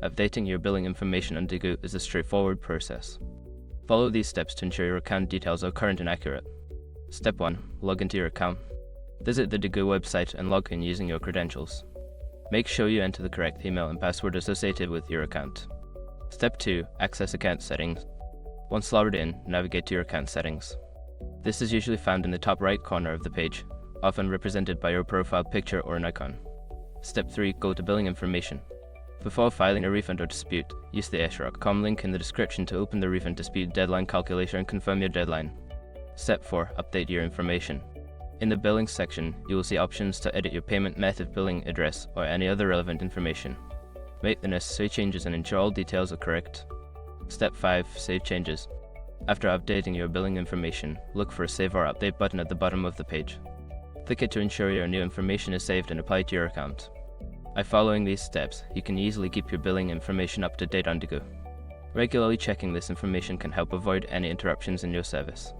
Updating your billing information on Degoo is a straightforward process. Follow these steps to ensure your account details are current and accurate. Step 1. Log into your account. Visit the Degoo website and log in using your credentials. Make sure you enter the correct email and password associated with your account. Step 2. Access account settings. Once logged in, navigate to your account settings. This is usually found in the top right corner of the page, often represented by your profile picture or an icon. Step 3. Go to billing information. Before filing a refund or dispute, use the s.com link in the description to open the refund dispute deadline calculator and confirm your deadline. Step 4. Update your information. In the billing section, you will see options to edit your payment method, billing address, or any other relevant information. Make the necessary changes and ensure all details are correct. Step 5. Save changes. After updating your billing information, look for a Save or Update button at the bottom of the page. Click it to ensure your new information is saved and applied to your account. By following these steps, you can easily keep your billing information up to date on Degoo. Regularly checking this information can help avoid any interruptions in your service.